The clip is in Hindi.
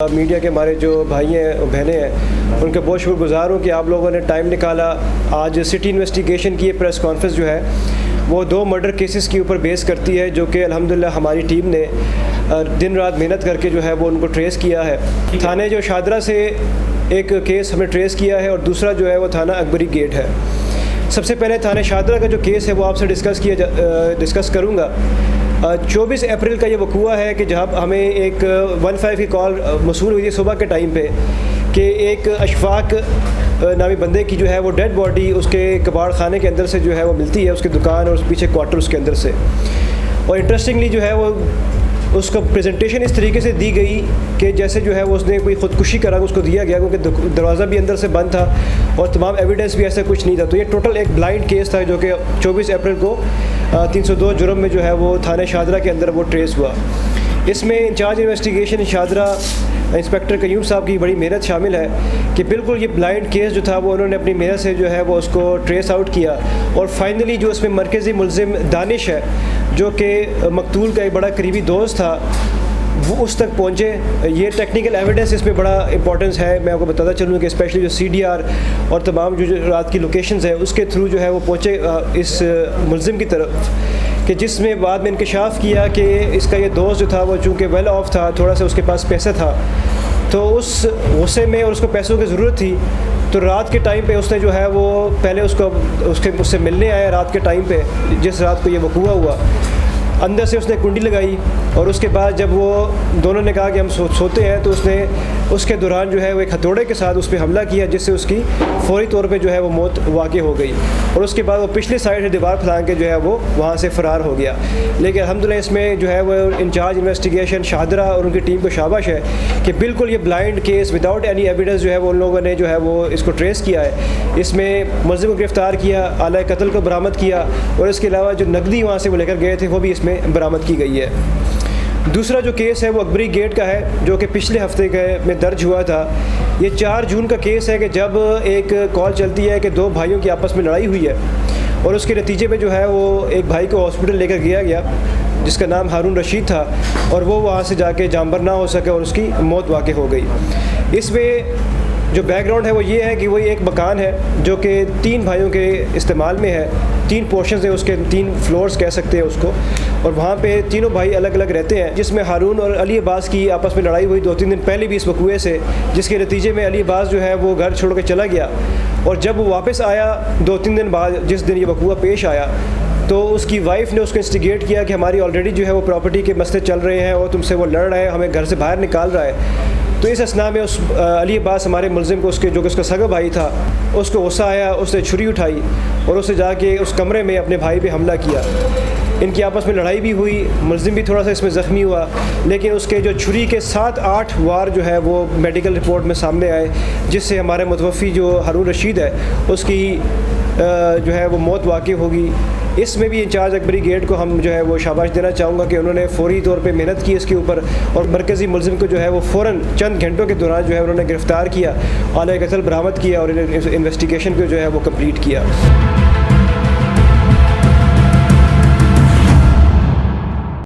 मीडिया के हमारे जो भाई हैं बहनें हैं उनके बहुत शुक्रगुजार हूँ कि आप लोगों ने टाइम निकाला। आज सिटी इन्वेस्टिगेशन की प्रेस कॉन्फ्रेंस जो है वो 2 मर्डर केसेस के ऊपर बेस करती है, जो कि अल्हम्दुलिल्लाह हमारी टीम ने दिन रात मेहनत करके जो है वो उनको ट्रेस किया है। थाने जो शादरा से एक केस हमने ट्रेस किया है और दूसरा जो है वो थाना अकबरी गेट है। सबसे पहले थाने शादरा का जो केस है वो आपसे डिस्कस करूँगा। 24 अप्रैल का ये वक़ूआ है कि जहाँ हमें एक 15 की कॉल मौसूल हुई थी सुबह के टाइम पे कि एक अशफाक नामी बंदे की जो है वो डेड बॉडी उसके कबाड़ खाने के अंदर से जो है वो मिलती है, उसकी दुकान और उस पीछे क्वार्टर उसके अंदर से। और इंटरेस्टिंगली जो है वो उसका प्रेजेंटेशन इस तरीके से दी गई कि जैसे जो है वो उसने कोई ख़ुदकुशी करा उसको दिया गया, क्योंकि दरवाज़ा भी अंदर से बंद था और तमाम एविडेंस भी ऐसा कुछ नहीं था। तो ये टोटल एक ब्लाइंड केस था जो कि 24 अप्रैल को 302 जुर्म में जो है वो थाने शादरा के अंदर वो ट्रेस हुआ। इसमें incharge investigation Shahdara inspector Qayyum साहब की बड़ी मेहनत शामिल है कि बिल्कुल ये ब्लाइंड केस जो था वो उन्होंने अपनी मेहनत से जो है वो उसको ट्रेस आउट किया और फाइनली जो इसमें मरकज़ी मुलजिम दानिश है जो कि मकतूल का एक बड़ा करीबी दोस्त था वो उस तक पहुँचे। ये टेक्निकल एविडेंस इसमें बड़ा इंपॉर्टेंस है। मैं आपको बताता चलूँ कि स्पेशली जो CDR और तमाम जो रात की लोकेशंस है उसके थ्रू जो है वो पहुँचे इस मुलजिम की तरफ, कि जिसमें बाद में इंकशाफ किया कि इसका ये दोस्त जो था वो चूँकि वेल ऑफ था, थोड़ा सा उसके पास पैसा था, तो उस गुस्से में और उसको पैसों की ज़रूरत थी तो रात के टाइम पे उसने जो है वो पहले उससे मिलने आया रात के टाइम पे, जिस रात को ये वक़ूआ हुआ। अंदर से उसने कुंडी लगाई और उसके बाद जब वो दोनों ने कहा कि हम सोते हैं तो उसने उसके दौरान जो है वो एक हथौड़े के साथ उस पर हमला किया, जिससे उसकी फौरी तौर पे जो है वो मौत वाक़ई हो गई और उसके बाद वो पिछली साइड से दीवार फैला के जो है वो वहाँ से फ़रार हो गया। लेकिन अल्हम्दुलिल्लाह इसमें जो है वो इंचार्ज इन्वेस्टिगेशन शादरा और उनकी टीम को शाबाश है कि बिल्कुल ये blind case without any evidence जो है वो उन लोगों ने जो है वो इसको ट्रेस किया है। इसमें मुलज़िम को गिरफ़्तार किया, आला कत्ल को बरामद किया और इसके अलावा जो नकदी वहाँ से वो लेकर गए थे वो भी इसमें बरामद की गई है। दूसरा जो केस है वो अकबरी गेट का है जो कि पिछले हफ्ते में दर्ज हुआ था। ये 4 जून का केस है कि जब एक कॉल चलती है कि 2 भाइयों की आपस में लड़ाई हुई है और उसके नतीजे में जो है वो एक भाई को हॉस्पिटल लेकर गया जिसका नाम हारून रशीद था और वो वहाँ से जाके जानबर ना हो सके और उसकी मौत वाक़ई हो गई। इसमें जो बैकग्राउंड है वो ये है कि वही एक मकान है जो कि 3 भाइयों के इस्तेमाल में है, 3 पोर्शंस हैं उसके, 3 फ्लोर्स कह सकते हैं उसको, और वहाँ पे तीनों भाई अलग अलग रहते हैं। जिसमें हारून और अली अब्बास की आपस में लड़ाई हुई 2-3 दिन पहले भी इस वक़ूए से, जिसके नतीजे में अली अब्बास जो है वो घर छोड़ के चला गया और जब वो वापस आया 2-3 दिन बाद, जिस दिन ये वक़ूआ पेश आया, तो उसकी वाइफ ने उसको इंस्टिगेट किया कि हमारी ऑलरेडी जो है वो प्रॉपर्टी के मसले चल रहे हैं और तुमसे वो लड़ रहा है, हमें घर से बाहर निकाल रहा है। तो इस असना में उस अली अब्बास हमारे मुलजिम को जो कि उसका सगा भाई था उसको गुस्सा आया, उसने छुरी उठाई और उसने जाके उस कमरे में अपने भाई पे हमला किया। इनकी आपस में लड़ाई भी हुई, मुलजिम भी थोड़ा सा इसमें ज़ख्मी हुआ, लेकिन उसके जो छुरी के 7-8 वार जो है वो मेडिकल रिपोर्ट में सामने आए, जिससे हमारे मुतवफ़ी जो हारून रशीद है उसकी जो है वो मौत वाक़ई होगी। इसमें भी इंचार्ज अकबरी गेट को हम जो है वो शाबाश देना चाहूँगा कि उन्होंने फ़ौरी तौर पे मेहनत की इसके ऊपर और मरकज़ी मुलजिम को जो है वो फ़ौरन चंद घंटों के दौरान जो है उन्होंने गिरफ़्तार किया, आला कत्ल बरामद किया और इन्वेस्टिगेशन को जो है वो कंप्लीट किया।